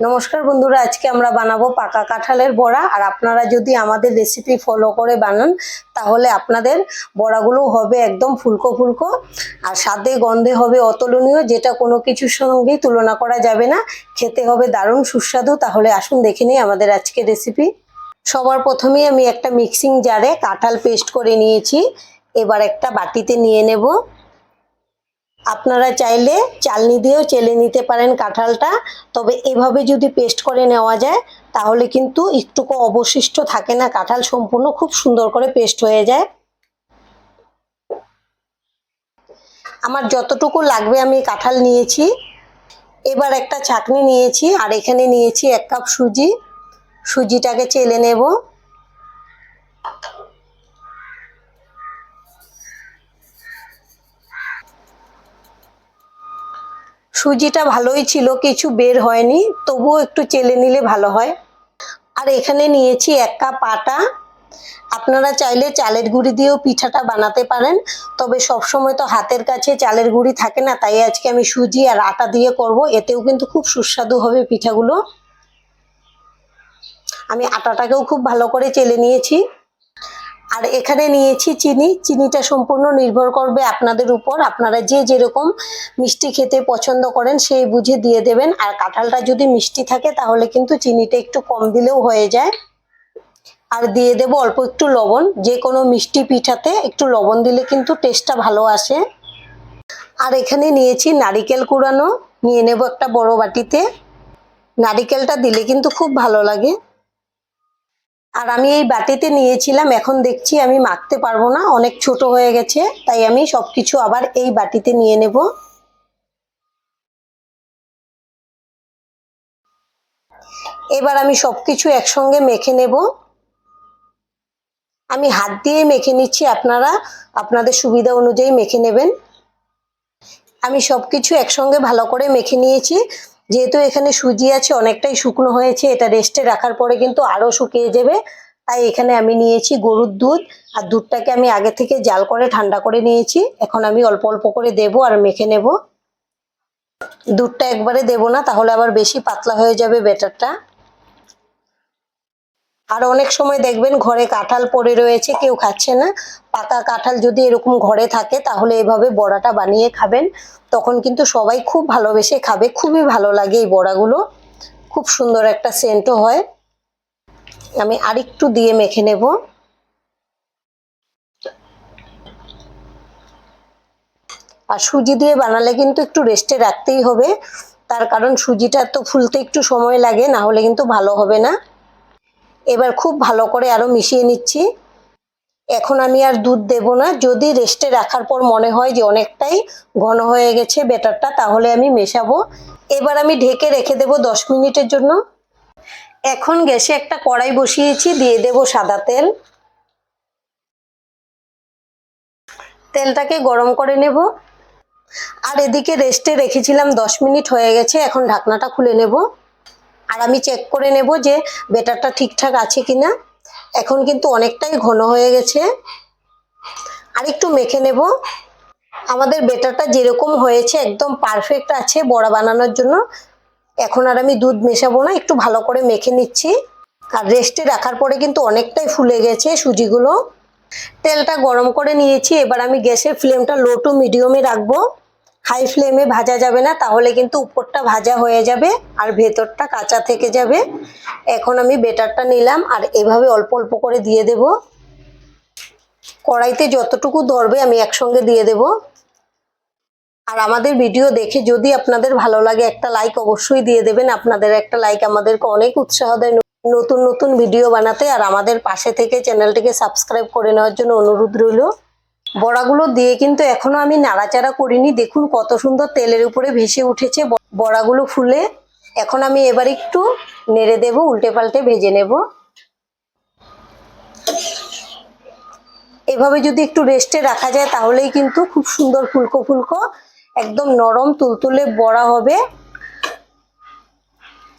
নমস্কার বন্ধুরা, আজকে আমরা বানাবো পাকা কাঁঠালের বড়া। আর আপনারা যদি আমাদের রেসিপি ফলো করে বানান তাহলে আপনাদের বড়াগুলো হবে একদম ফুলকো ফুলকো আর স্বাদে গন্ধে হবে অতুলনীয়, যেটা কোনো কিছুর সঙ্গেই তুলনা করা যাবে না। খেতে হবে দারুণ সুস্বাদু। তাহলে আসুন দেখে নিই আমাদের আজকের রেসিপি। সবার প্রথমেই আমি একটা মিক্সিং জারে কাঁঠাল পেস্ট করে নিয়েছি। এবার একটা বাটিতে নিয়ে নেব। আপনারা চাইলে চালনি দিয়েও চেলে নিতে পারেন কাঁঠালটা, তবে এভাবে যদি পেস্ট করে নেওয়া যায় তাহলে কিন্তু একটুকু অবশিষ্ট থাকে না, কাঁঠাল সম্পূর্ণ খুব সুন্দর করে পেস্ট হয়ে যায়। আমার যতটুকু লাগবে আমি কাঁঠাল নিয়েছি। এবার একটা ছাঁকনি নিয়েছি আর এখানে নিয়েছি 1 কাপ সুজি। সুজিটাকে চেলে নেব। সুজিটা ভালোই ছিল, কিছু বের হয়নি, তবুও একটু চেলে নিলে ভালো হয়। আর এখানে নিয়েছি 1 কাপ আটা। আপনারা চাইলে চালের গুঁড়ি দিয়েও পিঠাটা বানাতে পারেন, তবে সবসময় তো হাতের কাছে চালের গুঁড়ি থাকে না, তাই আজকে আমি সুজি আর আটা দিয়ে করব। এতেও কিন্তু খুব সুস্বাদু হবে পিঠাগুলো। আমি আটাটাকেও খুব ভালো করে চেলে নিয়েছি। আর এখানে নিয়েছি চিনি। চিনিটা সম্পূর্ণ নির্ভর করবে আপনাদের উপর, আপনারা যে যেরকম মিষ্টি খেতে পছন্দ করেন সেই বুঝে দিয়ে দেবেন। আর কাঁঠালটা যদি মিষ্টি থাকে তাহলে কিন্তু চিনিটা একটু কম দিলেও হয়ে যায়। আর দিয়ে দেব অল্প একটু লবণ। যে কোনো মিষ্টি পিঠাতে একটু লবণ দিলে কিন্তু টেস্টটা ভালো আসে। আর এখানে নিয়েছি নারিকেল কুড়ানো, নিয়ে নেব একটা বড় বাটিতে। নারিকেলটা দিলে কিন্তু খুব ভালো লাগে। আর আমি এই বাটিতে নিয়েছিলাম, এখন দেখছি আমি মাখতে পারবো না, অনেক ছোট হয়ে গেছে, তাই আমি সবকিছু আবার এই বাটিতে নিয়ে নেব। এবার আমি সবকিছু একসঙ্গে মেখে নেব। আমি হাত দিয়ে মেখে নিচ্ছি, আপনারা আপনাদের সুবিধা অনুযায়ী মেখে নেবেন। আমি সবকিছু একসঙ্গে ভালো করে মেখে নিয়েছি। যেহেতু এখানে সুজি আছে, অনেকটাই শুকনো হয়েছে, এটা রেস্টে রাখার পরে কিন্তু আরো শুকিয়ে যাবে। তাই এখানে আমি নিয়েছি গরুর দুধ। আর দুধটাকে আমি আগে থেকে জাল করে ঠান্ডা করে নিয়েছি। এখন আমি অল্প অল্প করে দেব আর মেখে নেব। দুধটা একবারে দেব না, তাহলে আবার বেশি পাতলা হয়ে যাবে ব্যাটারটা। আর অনেক সময় দেখবেন ঘরে কাঁঠাল পড়ে রয়েছে, কেউ খাচ্ছে না। পাকা কাঁঠাল যদি এরকম ঘরে থাকে তাহলে এভাবে বড়াটা বানিয়ে খাবেন, তখন কিন্তু সবাই খুব ভালোবেসে খাবে। খুবই ভালো লাগে এই বড়াগুলো, খুব সুন্দর একটা সেন্টও হয়। আমি আরেকটু দিয়ে মেখে নেব। আর সুজি দিয়ে বানালে কিন্তু একটু রেস্টে রাখতেই হবে, তার কারণ সুজিটা তো ফুলতে একটু সময় লাগে, না হলে কিন্তু ভালো হবে না। এবার খুব ভালো করে আরো মিশিয়ে নিচ্ছি। এখন আমি আর দুধ দেব না। যদি রেস্টে রাখার পর মনে হয় যে অনেকটাই ঘন হয়ে গেছে ব্যাটারটা, তাহলে আমি মেশাবো। এবার আমি ঢেকে রেখে দেব 10 মিনিটের জন্য। এখন গ্যাসে একটা কড়াই বসিয়েছি, দিয়ে দেব সাদা তেল। তেলটাকে গরম করে নেব। আর এদিকে রেস্টে রেখেছিলাম 10 মিনিট হয়ে গেছে, এখন ঢাকনাটা খুলে নেব। আর আমি চেক করে নেব যে ব্যাটারটা ঠিকঠাক আছে কিনা। এখন কিন্তু অনেকটাই ঘন হয়ে গেছে, আর একটু মেখে নেব। আমাদের ব্যাটারটা যেরকম হয়েছে একদম পারফেক্ট আছে বড়া বানানোর জন্য। এখন আর আমি দুধ মেশাবো না, একটু ভালো করে মেখে নিচ্ছি। আর রেস্টে রাখার পরে কিন্তু অনেকটাই ফুলে গেছে সুজিগুলো। তেলটা গরম করে নিয়েছি। এবার আমি গ্যাসের ফ্লেমটা লো টু মিডিয়ামে রাখবো। হাই ফ্লেমে ভাজা যাবে না, তাহলে কিন্তু উপরটা ভাজা হয়ে যাবে আর ভেতরটা কাঁচা থেকে যাবে। এখন আমি ব্যাটারটা নিলাম আর এভাবে অল্প অল্প করে দিয়ে দেব। কড়াইতে যতটুকু ধরবে আমি একসঙ্গে দিয়ে দেব। আর আমাদের ভিডিও দেখে যদি আপনাদের ভালো লাগে একটা লাইক অবশ্যই দিয়ে দেবেন। আপনাদের একটা লাইক আমাদেরকে অনেক উৎসাহ দেয় নতুন নতুন ভিডিও বানাতে। আর আমাদের পাশে থেকে চ্যানেলটিকে সাবস্ক্রাইব করে নেওয়ার জন্য অনুরোধ রইল। বড়াগুলো দিয়ে কিন্তু এখনো আমি নাড়াচাড়া করিনি। দেখুন কত সুন্দর তেলের উপরে ভেসে উঠেছে বড়াগুলো ফুলে। এখন আমি এবার একটু নেড়ে দেব, উল্টে পাল্টে ভেজে নেব। এভাবে যদি একটু রেস্টে রাখা যায় তাহলেই কিন্তু খুব সুন্দর ফুলকো ফুলকো একদম নরম তুলতুলে বড়া হবে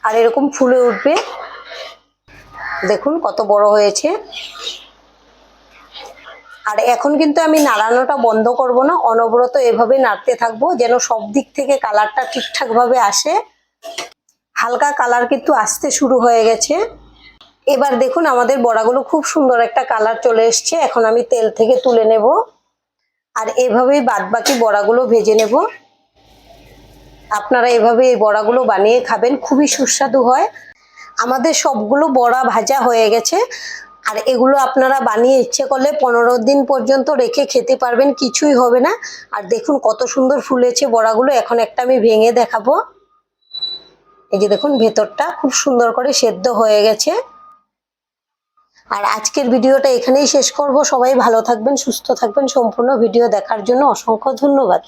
আর এরকম ফুলে উঠবে। দেখুন কত বড় হয়েছে। আর এখন কিন্তু আমি নাড়ানোটা বন্ধ করব না, অনবরত এভাবে নাড়তে থাকবো যেন সব দিক থেকে কালারটা ঠিকঠাক ভাবে আসে। হালকা কালার কিন্তু আসতে শুরু হয়ে গেছে। এবার দেখুন আমাদের বড়াগুলো খুব সুন্দর একটা কালার চলে এসছে। এখন আমি তেল থেকে তুলে নেব আর এভাবেই বাদবাকি বড়াগুলো ভেজে নেব। আপনারা এভাবে এই বড়াগুলো বানিয়ে খাবেন, খুবই সুস্বাদু হয়। আমাদের সবগুলো বড়া ভাজা হয়ে গেছে আর এগুলো আপনারা বানিয়ে ইচ্ছে করলে 15 দিন পর্যন্ত রেখে খেতে পারবেন, কিছুই হবে না। আর দেখুন কত সুন্দর ফুলেছে বড়াগুলো। এখন একটা আমি ভেঙে দেখাবো। এই যে দেখুন ভেতরটা খুব সুন্দর করে সেদ্ধ হয়ে গেছে। আর আজকের ভিডিওটা এখানেই শেষ করব। সবাই ভালো থাকবেন, সুস্থ থাকবেন। সম্পূর্ণ ভিডিও দেখার জন্য অসংখ্য ধন্যবাদ।